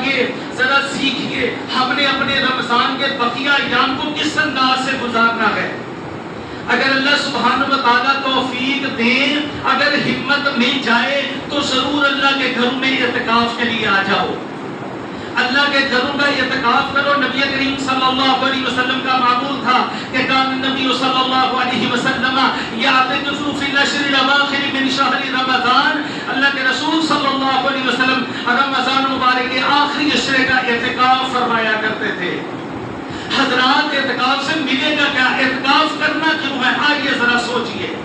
آئیے ذرا سیکھیے ہم نے اپنے رمضان کے بقیہ ایام کو کس انداز سے گزارنا ہے۔ اگر اللہ سبحانہ و تعالیٰ توفیق دیں، اگر ہمت مل جائے تو ضرور اللہ کے گھروں میں اعتکاف کے لیے آ جاؤ، اللہ کے گھروں کا اعتکاف کرو۔ نبی کریم صلی اللہ علیہ وسلم کا معمول تھا کہ کان نبی صلی اللہ علیہ وسلم یعتکف فی العشر الاواخر من شہر رمضان، اللہ کے رسول صلی اللہ علیہ وسلم رمضان مبارک کے آخری عشرے کا اعتکاف فرمایا کرتے تھے۔ حضرات اعتکاف سے ملے گا کیا؟ اعتکاف کرنا کیوں ہے؟ آئیے ذرا سوچئے۔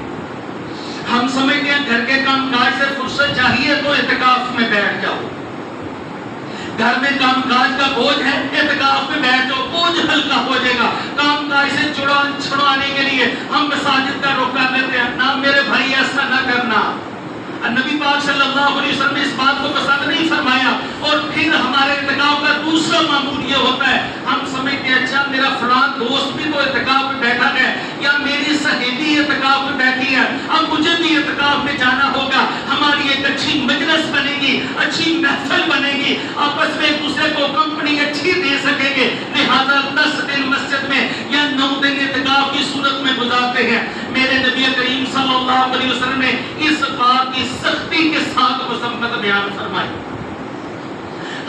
ہم سمجھتے ہیں گھر کے کام کاج سے فرصت چاہیے تو اعتکاف میں بیٹھ جاؤ، گھر میں کام کاج کا بوجھ ہے اعتکاف میں بیٹھ جاؤ، بوجھ ہلکا ہو جائے گا۔ کام کاج سے چھڑانے کے لیے ہم مساجد کا رخ کر لیتے ہیں، نہ میرے بھائی ایسا نہ کرنا۔ نبی پاک صلی اللہ علیہ وسلم نے اس بات کو پسند نہیں فرمایا۔ اور پھر ہمارے اعتکاف کا دوسرا معمول یہ ہوتا ہے، ہم سمجھتے ہیں اچھا میرا فلان دوست بھی تو اعتکاف میں بیٹھا ہے یا میری سہیلی اعتکاف میں بیٹھی ہے، اب مجھے بھی اعتکاف میں جانا ہوگا، ہماری ایک اچھی مجلس بنے گی، اچھی محفل بنے گی، آپس میں ایک دوسرے کو کمپنی اچھی دے سکیں گے، لہذا 10 دن مسجد میں یا 9 دن اعتکاف کی صورت میں گزارتے ہیں۔ میرے نبی کریم صلی اللہ علیہ وسلم نے اس بات کی سختی کے ساتھ مذمت بیان فرمائی۔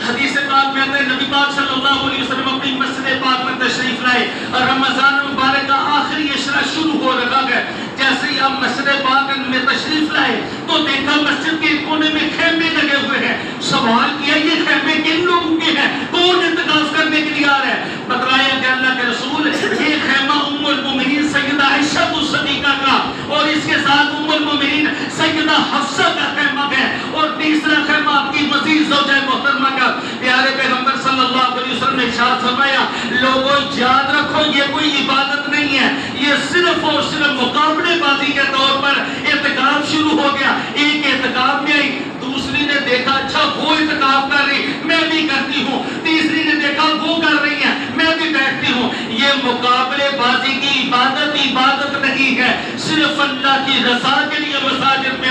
حدیث پاک میں آتا ہے نبی پاک صلی اللہ علیہ وسلم اپنی مسجد پاک میں تشریف لائے اور رمضان مبارک کا آخری عشرہ شروع ہو رہا ہے۔ جیسے ہی آپ مسجد پاک میں تشریف لائے تو دیکھا مسجد کے کونے میں خیمے لگے ہوئے ہیں۔ سوال کیا یہ خیمے کن لوگوں کے ہیں؟ کون اعتکاف کرنے کے لیے آ رہا ہے؟ بتلایا کہ اللہ کے رسول یہ خیمہ ام المومنین سیدہ عائشہ الصدیقہ کا اور اس کے ساتھ ام المومنین سیدہ حفصہ کا خیمہ ہے، اور تیسرا خیمہ آپ کی مزید زوجہ محترمہ کا۔ پیارے پیغمبر صلی اللہ علیہ وسلم نے ارشاد فرمایا لوگوں یاد رکھو یہ کوئی عبادت نہیں ہے، یہ صرف اور صرف مقابلے بازی کے طور پر اعتکاف شروع ہو گیا۔ ایک اعتکاف میں آئی، دوسری نے دیکھا اچھا وہ اعتکاف کر رہی میں بھی کرتی ہوں، تیسری نے دیکھا وہ کر رہی ہے میں بھی بیٹھتی ہوں۔ یہ مقابلے بازی کی عبادت نہیں ہے، صرف اللہ کی رضا کے لیے مساجد میں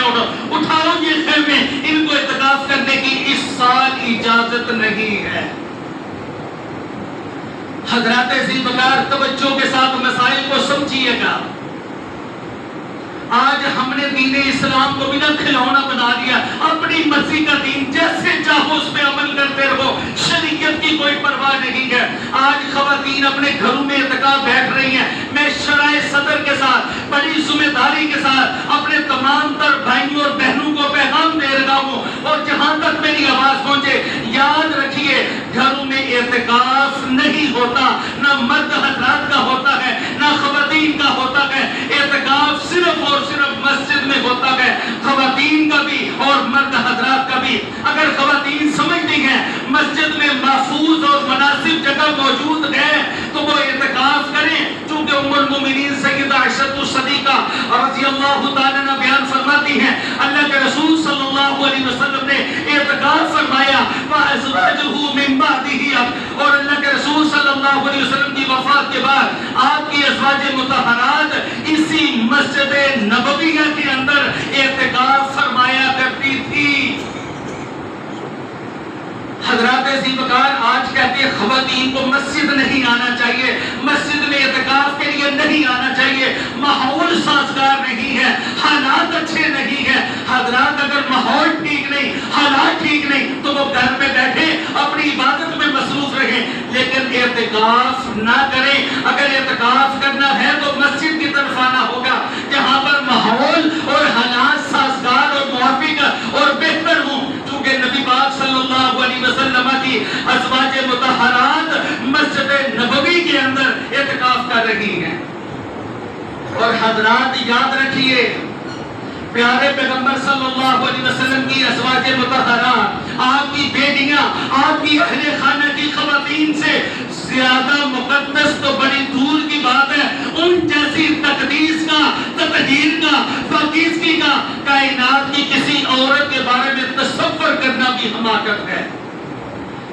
اٹھاؤ یہ خیمے، ان کو اعتکاف کرنے کی اس سال اجازت نہیں ہے۔ حضرات ذیبکار توجہ کے ساتھ مسائل کو سمجھیے گا۔ آج ہم نے دین اسلام کو بھی نہ کھلونا بنا دیا، اپنی مرضی کا دین جیسے چاہو اس میں عمل کرتے رہو، شریعت کی کوئی پرواہ نہیں ہے۔ آج خواتین اپنے گھروں میں اعتکاف بیٹھ رہی ہیں، میں شرائع صدر کے ساتھ بڑی ذمہ داری کے ساتھ اپنے تمام تر بھائیوں اور بہنوں کو پیغام دے رہا ہوں، اور جہاں تک میری آواز پہنچے یاد رکھیے گھروں میں اعتکاف نہیں ہوتا، نہ مرد حضرات کا ہوتا ہے نہ خواتین کا ہوتا ہے۔ اعتکاف صرف اور صرف مسجد میں ہوتا ہے، خواتین کا بھی اور مرد حضرات کا بھی۔ اگر خواتین سمجھتی ہیں مسجد میں محفوظ اور مناسب جگہ موجود ہے تو وہ اعتکاف کریں، چونکہ ام المومنین سیدہ عائشہ الصدیقہ رضی اللہ تعالیٰ عنہ بیان فرماتی ہیں اللہ کے رسول صلی اللہ علیہ وسلم نے اعتکاف فرمایا وَأَزْوَاجُهُ مِن بَعْدِهِ، اور اللہ کے رسول صلی اللہ علیہ وسلم کی وفات کے بعد آپ کی ازواج مطہرات اسی مسجد نبویہ کے اندر اعتکاف فرمایا کرتی تھی۔ حضرات ذیبکار آج کہتے ہیں خواتین کو مسجد نہیں آنا چاہیے، مسجد میں اعتکاف کے لیے نہیں آنا چاہیے، ماحول سازگار نہیں ہے، حالات اچھے نہیں ہیں۔ حضرات اگر ماحول ٹھیک نہیں، حالات ٹھیک نہیں تو وہ گھر میں بیٹھے اپنی عبادت میں مصروف رہیں، لیکن اعتکاف نہ کریں۔ اگر اعتکاف کرنا ہے تو مسجد کی طرف آنا ہوگا جہاں پر ماحول اور حالات سازگار اور موافق اور بہتر ہوں، چونکہ نبی پاک صلی اللہ علیہ وسلم کی ازواج مطہرات مسجد نبوی کے اندر اعتکاف کر رہی ہیں۔ اور حضرات یاد رکھیے پیارے پیغمبر صلی اللہ علیہ وسلم کی ازواج مطہرات، آپ کی بیٹیاں، آپ کی اہل خانہ کی خواتین سے زیادہ مقدس تو بڑی دور کی بات ہے، ان جیسی تقدیس کا، تطہیر کا، پاکیزگی کا کائنات کی کسی عورت کے بارے میں تصور کرنا بھی حماقت ہے۔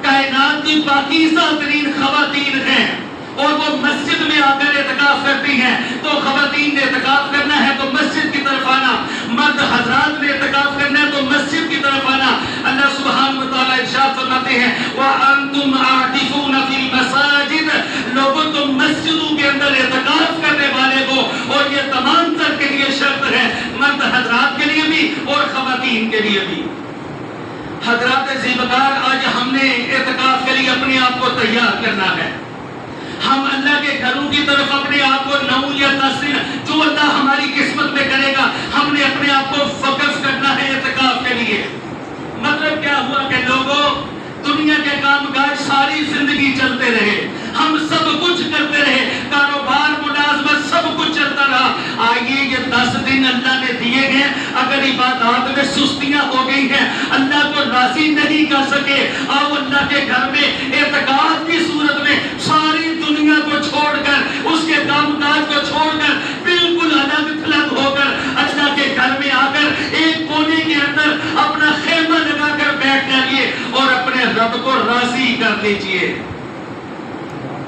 کائنات کی پاکیزہ ترین خواتین ہیں اور وہ مسجد میں آ کر اعتکاف کرتی ہیں، تو خواتین نے اعتکاف کرنا ہے تو مسجد کی طرف آنا، مرد حضرات نے اعتکاف کرنا ہے تو مسجد کی طرف آنا۔ اللہ سبحانہ و تعالیٰ ارشاد فرماتے ہیں وَأَنْتُمْ عَاكِفُونَ فِي الْمَسَاجِدِ، لوگوں تم مسجدوں کے اندر اعتکاف کرنے والے ہو، اور یہ تمام تر کے لیے شرط ہے، مرد حضرات کے لیے بھی اور خواتین کے لیے بھی۔ حضرات زیبکار، آج ہم نے اعتکاف کے لیے اپنے آپ کو تیار کرنا ہے۔ ہم اللہ کے گھروں کی طرف اپنے آپ کو 9 یا 10 دن جو اللہ ہماری قسمت میں کرے گا، ہم نے اپنے آپ کو وقف کرنا ہے اعتکاف کے لیے۔ مطلب کیا ہوا کہ لوگوں، دنیا کے کام کاج ساری زندگی چلتے رہے، ہم سب کچھ کرتے رہے، کاروبار ملازمت سب کچھ چلتا رہا۔ آئیے یہ 10 دن اللہ نے دیے ہیں، اگر عبادات میں سستیاں ہو گئی ہیں، اللہ کو راضی نہیں کر سکے، آؤ اللہ کے گھر میں اعتکاف کی صورت میں ساری دنیا کو چھوڑ کر، اس کے کام کاج کو چھوڑ کر، بالکل الگ تھلگ ہو کر اللہ کے گھر میں آ کر ایک کونے کے اندر اپنا خیمہ لگا کر بیٹھ جائیے اور اپنے رب کو راضی کر لیجئے۔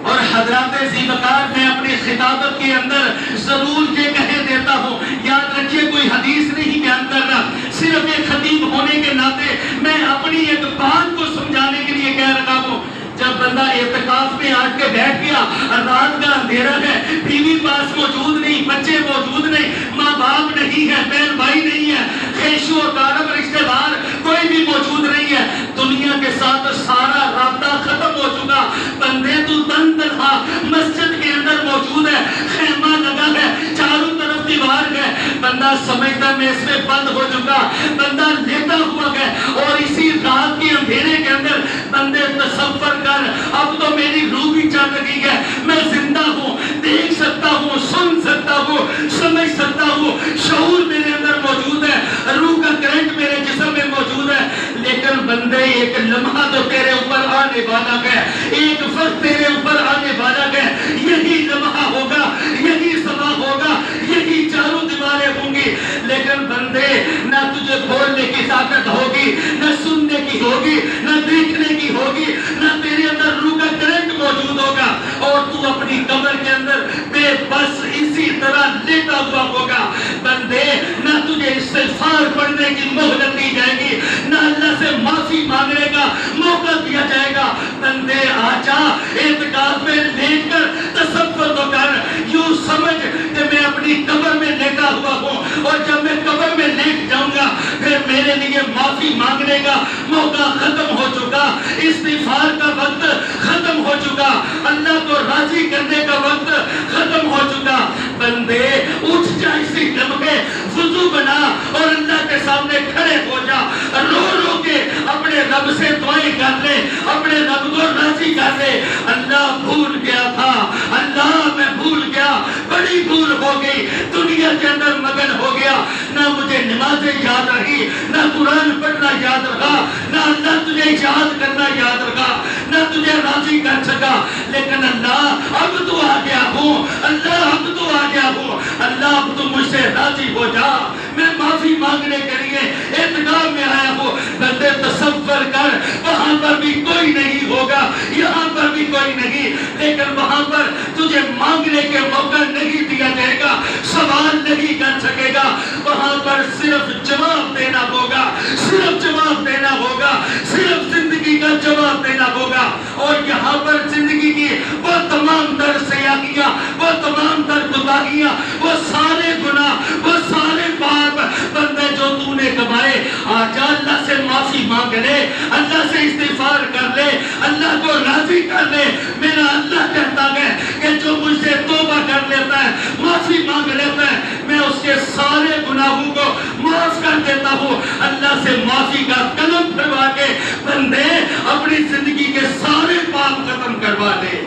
اور حضرات زیبکار، میں اپنی خطابت کے اندر ضرور یہ کہہ دیتا ہوں، یاد رکھیے کوئی حدیث نہیں بیان کر رہا، صرف ایک خطیب ہونے کے ناطے میں اپنی ایک بات کو سمجھانے کے لیے کہہ رہا ہوں۔ جب بندہ اعتکاف میں آ کے بیٹھ گیا، رات کا اندھیرا ہے، بیوی پاس موجود نہیں، بچے موجود نہیں، ماں باپ نہیں ہے، بہن بھائی نہیں ہے، خیشو و کارب رشتہ دار کوئی بھی موجود نہیں ہے، دنیا کے ساتھ سارا رابطہ ختم ہو چکا، بندے تو تن تنہا مسجد کے اندر موجود ہے، خیمہ لگا ہے، چاروں طرف دیوار ہے، بندہ سمجھتا میں اس میں بند ہو چکا، بندہ لیتا ہوا ہے، اور اسی رات کے اندھیرے کے اندر بندے تصور کر، اب تو میری روح بھی چل رہی ہے، میں زندہ ہوں، دیکھ سکتا ہوں، سن سکتا ہوں، سمجھ سکتا ہوں، شعور میرے اندر موجود ہے، روح کا کرنٹ میرے جسم میں موجود ہے، لیکن بندے ایک لمحہ تو تیرے اوپر آنے والا ہے، ایک وقت تیرے اوپر آنے والا ہے، یہی لمحہ ہوگا، یہی سما ہوگا، یہی چاروں دیواریں ہوں گی، لیکن بندے نہ تجھے بولنے کی طاقت ہوگی، نہ سننے کی ہوگی، نہ دیکھنے کی ہوگی، نہ تیرے اندر روح کا کرنٹ موجود ہوگا، اور تو اپنی قبر کے اندر بے بس اسی طرح لیٹا ہوا ہوگا۔ بندے نہ تجھے استغفار پڑھنے کی مہلت دی جائے گی، نہ اللہ سے معافی مانگنے کا موقع دیا جائے گا۔ بندے آجا اعتکاف میں لیٹ کر تصور تو کر، یوں سمجھ کہ میں اپنی قبر میں لیٹا ہوا ہوں، اور جب میں قبر میں لیٹ جاؤں گا پھر میرے لیے معافی مانگنے کا موقع ختم ہو چکا، استغفار کا وقت ختم ہو چکا، اللہ کو راضی کرنے کا وقت ختم ہو چکا۔ بندے اٹھ جا اسی لمحے، وضو بنا اور اللہ کے سامنے کھڑے ہو جا، رو رو کے اپنے رب سے دعائیں کر لے، اپنے رب کو راضی کر لے۔ اللہ بھول گیا تھا، اللہ میں بھول گیا، بڑی بھول ہو گئی، دنیا کے اندر مگن ہو گیا، نہ مجھے نمازیں یاد رہی، نہ قرآن پڑھنا یاد رہا، نہ اللہ تجھے یاد کرنا یاد رہا، نہ تجھے راضی کر سکا، لیکن اللہ اب تو آ گیا ہوں، اللہ اب تو آ گیا ہوں، اللہ اب تو مجھ سے راضی ہو جا، میں معافی مانگنے کے لیے اعتکاف میں آیا ہوں۔ بندے تصور کر، وہاں پر بھی کوئی نہیں ہوگا، یہاں پر بھی کوئی نہیں، لیکن وہاں پر تجھے مانگنے کے موقع نہیں دیا جائے گا، سوال نہیں کر سکے گا، وہاں پر صرف جواب دینا ہوگا، صرف جواب دینا ہوگا، صرف زندگی کا جواب دینا ہوگا۔ اور یہاں پر زندگی کی وہ تمام در سیاحیاں، وہ تمام در کوتاہیاں، وہ سارے گناہ، وہ سارے پاپ بندے جو تو نے کمائے، آجا اللہ سے معافی مانگ لے، اللہ سے استغفار کر لے، اللہ کو راضی کر لے۔ میرا اللہ کہتا ہے کہ جو مجھ سے توبہ کر لیتا ہے، معافی مانگ لیتا ہے، میں اس کے سارے گناہوں کو معاف کر دیتا ہوں۔ اللہ سے معافی کا کلم پھروا کے بندے اپنی زندگی کے سارے پاپ ختم کروا لے۔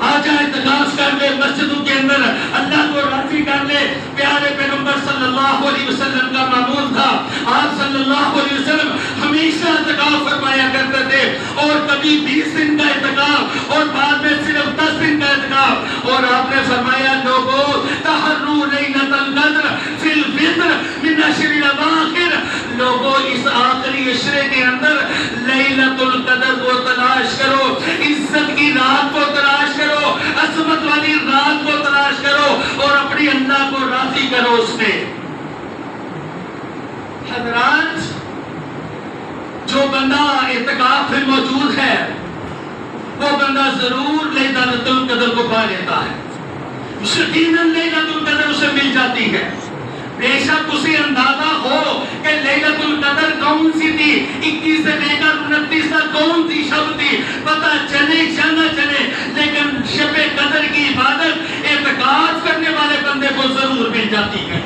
آجا اعتکاف کر لے مسجدوں کے اندر، اللہ کو راضی کر لے۔ پیارے پیغمبر صلی اللہ علیہ وسلم کا معمول تھا، آپ صلی اللہ علیہ وسلم ہمیشہ اعتکاف فرمایا کرتے تھے، اور کبھی 20 دن کا اعتکاف اور بعد میں صرف 10 دن کا اعتکاف۔ اور آپ نے فرمایا لوگو تحروا لیلۃ القدر فی الوتر من عشر الاواخر، لوگو اس آخری عشرے کے اندر لیلۃ القدر کو تلاش کرو، عزت کی رات کو تلاش کرو، عظمت والی رات کو تلاش کرو، اور اپنی اللہ کو راضی کرو اس میں۔ حضرات، جو بندہ اعتکاف میں موجود ضرور لیلۃ القدر کو پا لیتا ہے، یقیناً لیلۃ القدر اسے مل جاتی ہے۔ بے شک اسے اندازہ ہو کہ لیلۃ القدر کون سی تھی، 21 سے لے کر 29 تک کون سی شب تھی، پتہ چلے یا نہ چلے، لیکن شب قدر کی عبادت اعتکاف کرنے والے بندے کو ضرور مل جاتی ہے۔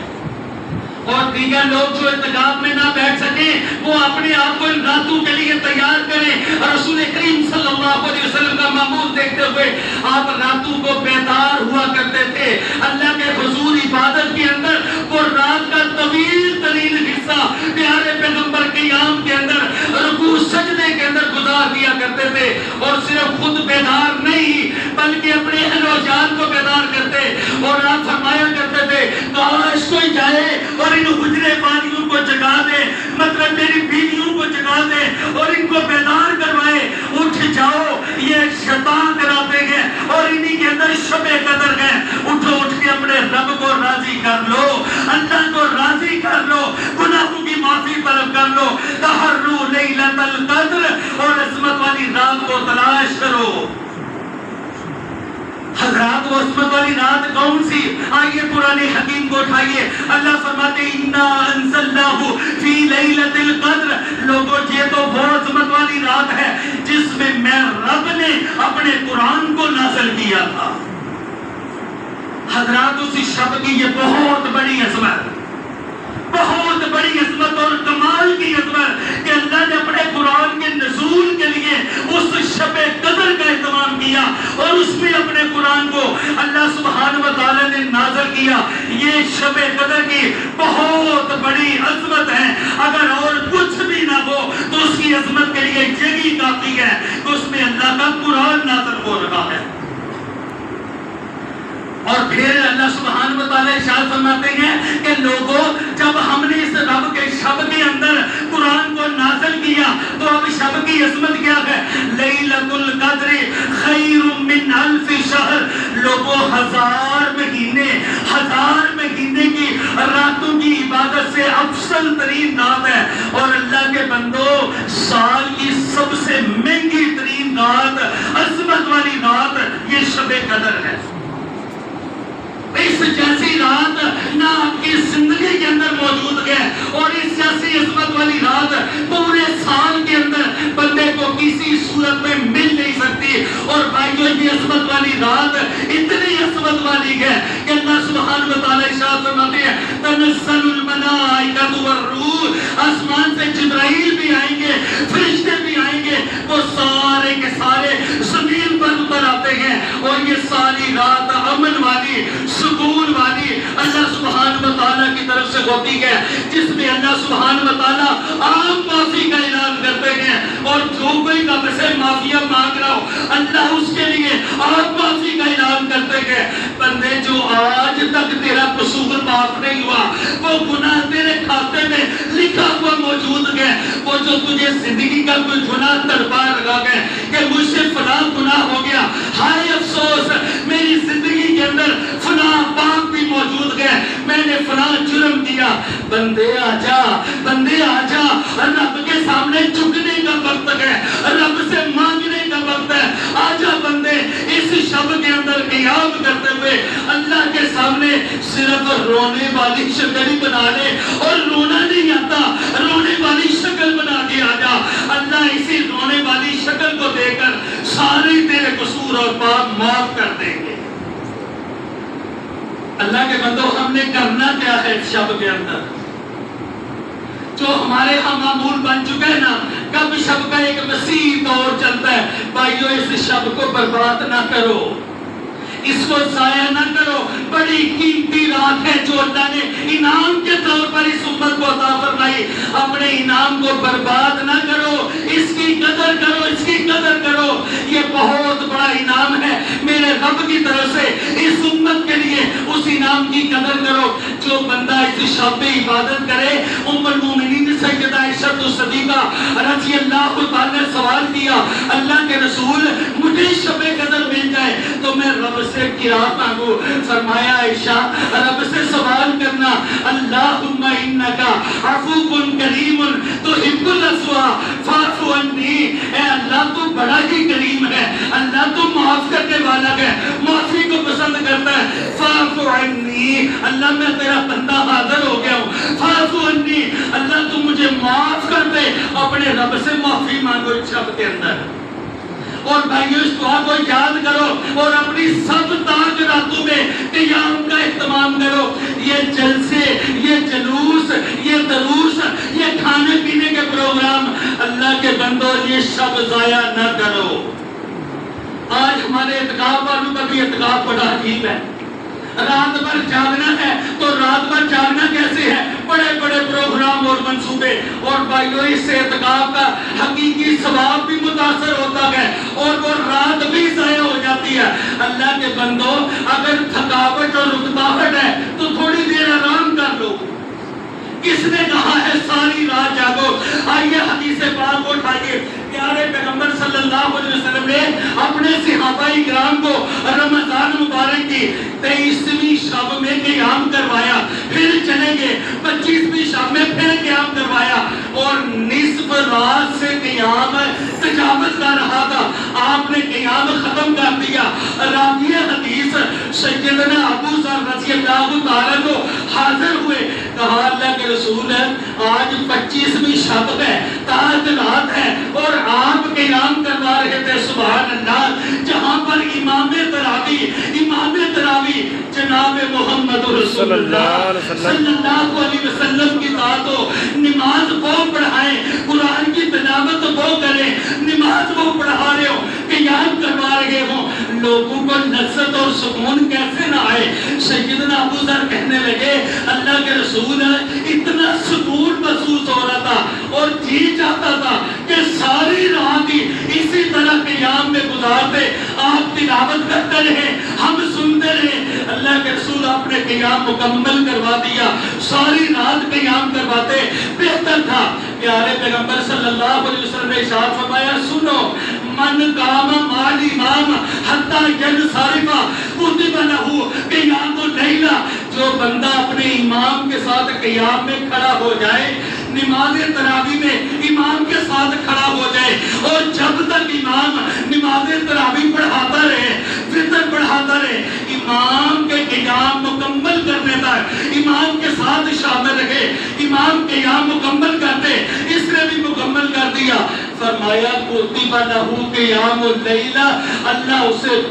اور دیگر لوگ جو اعتکاف میں نہ بیٹھ سکیں وہ اپنے آپ کو ان راتوں کے لیے تیار کریں۔ رسول کریم صلی اللہ علیہ وسلم کا معمول دیکھتے ہوئے آپ راتوں کو بیدار ہوا کرتے تھے، اللہ کے حضور عبادت کے اندر وہ رات کا طویل ترین حصہ پیارے پیغمبر قیام کے اندر رکوع سجدے کے اندر گزار دیا کرتے تھے، اور صرف خود بیدار نہیں بلکہ اپنے اہل و جان کو بیدار کرتے، اور آپ فرمایا کرتے تھے کاش کوئی جائے اور ان حجرے والیوں کو جگا دے، مطلب میری بیویوں کو جگا دے اور ان کو بیدار کروائے، اٹھ جاؤ یہ شیطان کراتے ہیں اور انہی کے اندر شب قدر ہے، اٹھو اٹھ کے اپنے رب کو راضی کر لو، اللہ کو راضی کر لو، گناہوں کی معافی طلب کر لو، تحروا لیلۃ القدر، اور عصمت والی رات کو تلاش کرو۔ حضرات وہ عصمت والی رات کون سی؟ آئیے قرآن حکیم کو اٹھائیے، اللہ فرماتے انا انزلناہ فی لیلۃ القدر، لوگوں یہ تو وہ عصمت والی رات ہے جس میں رب نے اپنے قرآن کو نازل کیا تھا۔ حضرات اس شب کی یہ بہت بڑی عظمت، بہت بڑی عظمت اور کمال کی عظمت کہ اللہ نے اپنے قرآن کے نزول کے لیے اس شب قدر کا اہتمام کیا اور اس میں اپنے قرآن کو اللہ سبحانہ و تعالی نے نازل کیا۔ یہ شب قدر کی بہت بڑی عظمت ہے، اگر اور کچھ بھی نہ ہو تو اس کی عظمت کے لیے یہی کافی ہے کہ اس میں اللہ کا قرآن نازل ہو رہا ہے۔ اور پھر اللہ سبحانہ و تعالیٰ ارشاد فرماتے ہیں کہ لوگوں جب ہم نے اس رب کے شب کے اندر قرآن کو نازل کیا تو اب شب کی عظمت کیا ہے؟ لیلۃ القدر خیر من الف شہر، لوگوں ہزار مہینے کی راتوں کی عبادت سے افضل ترین رات ہے، اور اللہ کے بندوں سال کی سب سے مہنگی ترین رات، عظمت والی رات یہ شب قدر ہے۔ اس جیسی رات نہ آپ کی زندگی کے اندر موجود ہے، اور اس جیسی عظمت والی رات پورے سال کے اندر بندے کو کسی صورت میں مل نہیں سکتی۔ اور بھائیو یہ عظمت والی رات اتنی عظمت والی ہے کہ اللہ سبحانہ و تعالیٰ ارشاد فرماتے ہیں تنزل الملائکۃ والروح، آسمان سے جبرائیل بھی آئیں گے، فرشتے بھی آئیں گے، وہ سارے کے سارے زمین پر اتر آتے ہیں، اور یہ ساری رات امن والی، سکون والی اللہ سبحانہ و تعالیٰ کی طرف سے ہوتی ہے، جس میں اللہ سبحانہ و تعالیٰ عام معافی کا اعلان کرتے ہیں، اور جو کوئی رب سے معافیہ مانگ رہا ہو اللہ اس کے لیے عام معافی کا اعلان کرتے ہیں۔ بندے جو آج تک تیرا قصور معاف نہیں ہوا، وہ گناہ تیرے کھاتے میں لکھا ہوا موجود ہے، وہ جو تجھے زندگی کا کوئی گناہ تڑپا لگا گئے کہ مجھ سے فلاں گناہ ہو گیا، ہائے افسوس میری زندگی کے اندر فلاں پاک بھی موجود ہے، میں نے فلاں جرم کیا، بندے آجا رب کے سامنے جھکنے کا وقت ہے، رب سے مانگنے کا وقت ہے، آجا بندے اس شب کے اندر قیام کرتے ہوئے اللہ کے سامنے صرف رونے والی شکل ہی بنا لے، اور رونا نہیں آتا رونے والی شکل بنا کے آجا، اللہ اسی رونے والی شکل کو دے کر سارے تیرے قصور اور پاپ معاف کر دیں گے۔ اللہ کے بندوں ہم نے کرنا کیا ہے اس شب کے اندر؟ جو ہمارے ہاں معمول بن چکا ہے نا، کب شب کا ایک وسیع دور چلتا ہے، بھائیو اس شب کو برباد نہ کرو، اس کو ضائع نہ کرو، بڑی قیمتی رات ہے جو اللہ نے انعام کے طور پر اس امت کو عطا فرمائی، اپنے انعام کو برباد نہ کرو، اس کی قدر کرو، اس کی قدر کرو، یہ بہت بڑا انعام ہے میرے رب کی طرف سے اس امت کے لیے، اس انعام کی قدر کرو۔ جو بندہ اس شب میں عبادت کرے، ام المومنین سیدہ عائشہ صدیقہ رضی اللہ تعالیٰ نے سوال کیا اللہ کے رسول مجھے شب قدر مل جائے تو تو میں رب سے کیا مانگوں؟ فرمایا عائشہ رب سے سوال کرنا، اللہم انکا عفو کریم تحب العفو فاعف عنی، اے اللہ تو بڑا ہی کریم ہے، اللہ تو معاف کرنے والا ہے، معافی کو پسند کرتا ہے، فاعف عنی، اللہ میں تیرا بندہ حاضر ہو گیا ہوں، فاعف عنی، اللہ تو مجھے معاف کر دے۔ اپنے رب سے معافی مانگو اس شب کے اندر، اور بھائیو اس دعا کو یاد کرو اور اپنی سب تاج راتوں میں قیام کا اہتمام کرو۔ یہ جلسے، یہ جلوس، یہ دروس، یہ کھانے پینے کے پروگرام، اللہ کے بندو یہ شب ضائع نہ کرو۔ آج ہمارے اعتکاف والوں کا بھی اعتکاف بڑا عجیب ہے، رات بھر جاگنا ہے تو رات بھر جاگنا کیسے ہے؟ بڑے بڑے پروگرام اور منصوبے، اور بھائیو اس سے اعتکاف کا حقیقی ثواب بھی متاثر ہوتا ہے اور وہ رات بھی ضائع ہو جاتی ہے۔ اللہ کے بندو اگر تھکاوٹ اور رکاوٹ ہے تو تھوڑی دیر آرام کر لو، کس نے کہا ہے ساری رات جاگو؟ آئیے حدیث پاک کو اٹھائیے، پیارے پیغمبر صلی اللہ علیہ وسلم نے اپنے صحابہ کرام کو رمضان مبارک کی 23ویں شب میں قیام کروایا، پھر چلیں گے 25ویں شب میں پھر قیام کروایا، اور نصف رات سے قیام تجاوز کر رہا تھا، آپ نے قیام ختم کر دیا۔ راوی حدیث سیدنا ابو ذر رضی اللہ تعالیٰ کو حاضر ہوئے، کہا اللہ کے رسول ہے آج 25ویں شب ہے، تاج رات ہے، اور آپ قیام کروا رہے تھے، سبحان اللہ، جہاں پر امام تراوی جناب محمد رسول اللہ صلی اللہ علیہ وسلم کی ذات ہو، نماز وہ پڑھائیں، قرآن کی تلاوت وہ کریں، نماز وہ پڑھا رہے ہو، قیام کروا رہے ہوں، لوگوں کو لذت اور سکون کیسے نہ آئے؟ سیدنا ابو ذر کہنے لگے اللہ کے رسول اتنا سکون محسوس ہو رہا تھا اور جی چاہتا تھا کہ ساری رات ہی اسی طرح قیام میں گزارتے، آپ تلاوت کرتے رہے، ہم سنتے رہے۔ اللہ کے رسول آپ نے قیام مکمل کروا دیا، ساری رات قیام کرواتے، بہتر تھا۔ پیارے پیغمبر صلی اللہ علیہ وسلم نے ارشاد فرمایا سنو، من قام مع الامام حتی ینصرف کتب لہ قیام اللیل، جو بندہ اپنے امام کے ساتھ قیام میں کھڑا ہو جائے، نماز تراوی میں امام کے ساتھ کھڑا ہو جائے، اور جب تک امام نماز تراوی پڑھاتا رہے، فطر پڑھاتا رہے، امام کے قیام مکمل کرنے تک امام کے ساتھ شامل رہے، امام قیام مکمل کرتے، اس نے بھی مکمل کر دیا، فرمایا کتب لہ قیام اللیل، اللہ اسے